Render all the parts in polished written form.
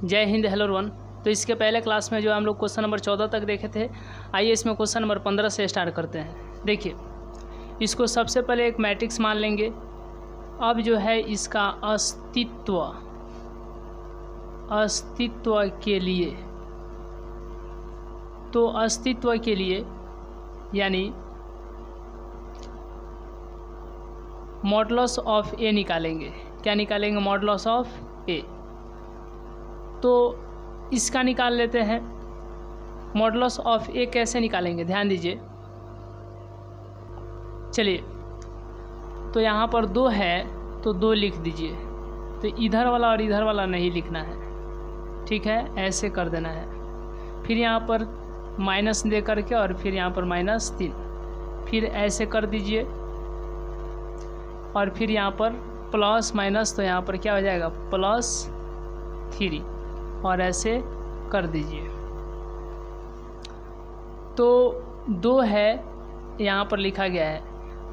जय Hind, hello everyone. तो इसके पहले क्लास में जो हम लोग क्वेश्चन नंबर 14 तक देखे थे, आइए इसमें क्वेश्चन नंबर 15 से स्टार्ट करते हैं। देखिए, इसको सबसे पहले एक मैट्रिक्स मान लेंगे। अब जो है इसका अस्तित्व के लिए, तो अस्तित्व के लिए यानी मॉडुलस ऑफ ए निकालेंगे। क्या निकालेंगे? मॉडुलस ऑफ ए। तो इसका निकाल लेते हैं। मॉडुलस ऑफ ए कैसे निकालेंगे, ध्यान दीजिए। चलिए, तो यहाँ पर 2 है तो 2 लिख दीजिए। तो इधर वाला और इधर वाला नहीं लिखना है, ठीक है, ऐसे कर देना है। फिर यहाँ पर माइनस दे करके और फिर यहाँ पर -3, फिर ऐसे कर दीजिए और फिर यहाँ पर प्लस माइनस, तो यहाँ पर क्या हो जाएगा +3 और ऐसे कर दीजिए। तो 2 है यहाँ पर लिखा गया है,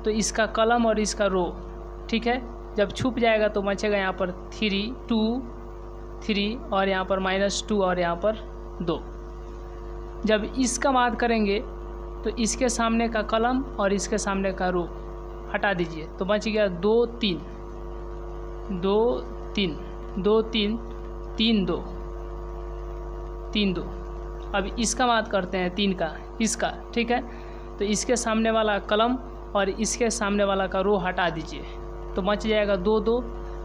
तो इसका कलम और इसका रो, ठीक है, जब छुप जाएगा तो बचेगा यहाँ पर 3 और यहाँ पर -2 और यहाँ पर 2। जब इसका बात करेंगे तो इसके सामने का कलम और इसके सामने का रो हटा दीजिए, तो बच गया 2 3 3 2। अब इसका बात करते हैं 3 का, इसका, ठीक है। तो इसके सामने वाला कलम और इसके सामने वाला का रो हटा दीजिए, तो बच जाएगा 2 2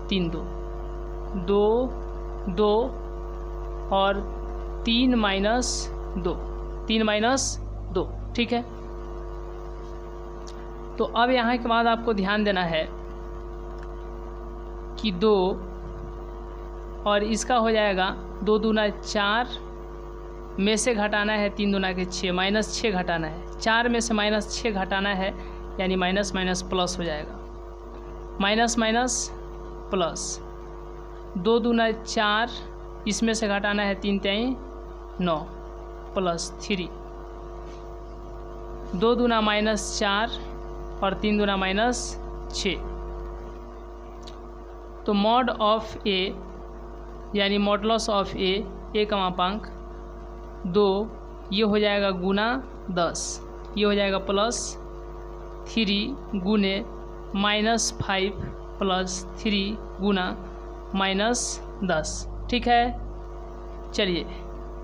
3 2 2 और 3 -2, ठीक है। तो अब यहाँ के बाद आपको ध्यान देना है कि 2 और इसका हो जाएगा 2 दूना 4 में से घटाना है 3 दूना के 6, -6 घटाना है। 4 में से -6 घटाना है, यानी माइनस माइनस प्लस हो जाएगा। माइनस माइनस प्लस, 2 दूना 4, इसमें से घटाना है 3 3 9 +3, 2 दूना -4 और 3 दूना -6। तो मॉड ऑफ ए यानी मॉडुलस ऑफ ए का मापांक 2, ये हो जाएगा गुना 10, ये हो जाएगा +3 गुने -5 +3 गुना -10, ठीक है। चलिए,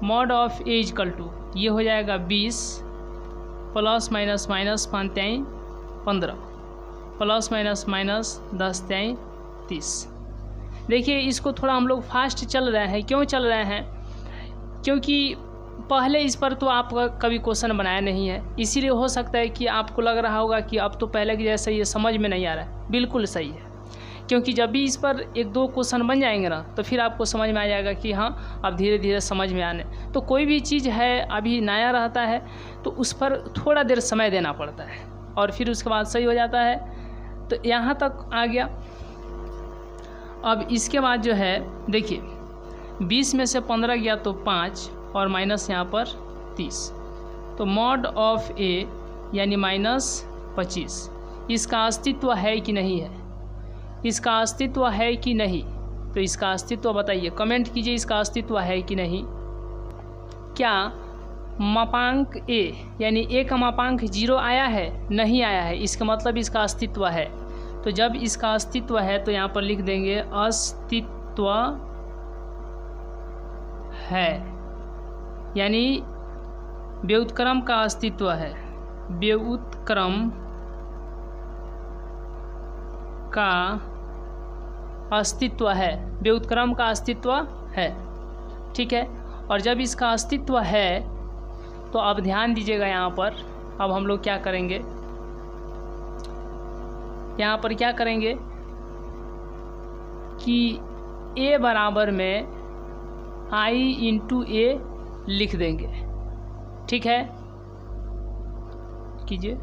mod of A equal to ये हो जाएगा 20 ± -5 3 15 ± -10 3 30। देखिए, इसको थोड़ा हम लोग फास्ट चल रहे हैं। क्यों चल रहे हैं? क्योंकि पहले इस पर तो आप कभी क्वेश्चन बनाया नहीं है, इसीलिए हो सकता है कि आपको लग रहा होगा कि अब तो पहले की जैसे ये समझ में नहीं आ रहा है। बिल्कुल सही है, क्योंकि जब भी इस पर 1-2 क्वेश्चन बन जाएंगे ना, तो फिर आपको समझ में आ जाएगा कि हाँ, अब धीरे धीरे समझ में आने। तो कोई भी चीज़ है अभी नया रहता है तो उस पर थोड़ा देर समय देना पड़ता है और फिर उसके बाद सही हो जाता है। तो यहाँ तक आ गया। अब इसके बाद जो है, देखिए, 20 में से 15 गया तो 5 और माइनस यहाँ पर 30। तो मॉड ऑफ ए यानी -25, इसका अस्तित्व है कि नहीं है? इसका अस्तित्व है कि नहीं? तो इसका अस्तित्व बताइए, कमेंट कीजिए, इसका अस्तित्व है कि नहीं। क्या मापांक ए यानी ए का मापांक 0 आया है? नहीं आया है, इसका मतलब इसका अस्तित्व है। तो जब इसका अस्तित्व है तो यहाँ पर लिख देंगे अस्तित्व है, यानी व्युत्क्रम का अस्तित्व है। व्युत्क्रम का अस्तित्व है, व्युत्क्रम का अस्तित्व है, ठीक है। और जब इसका अस्तित्व है तो अब ध्यान दीजिएगा, यहाँ पर अब हम लोग क्या करेंगे, यहाँ पर क्या करेंगे कि a बराबर में i × a लिख देंगे, ठीक है। कीजिए,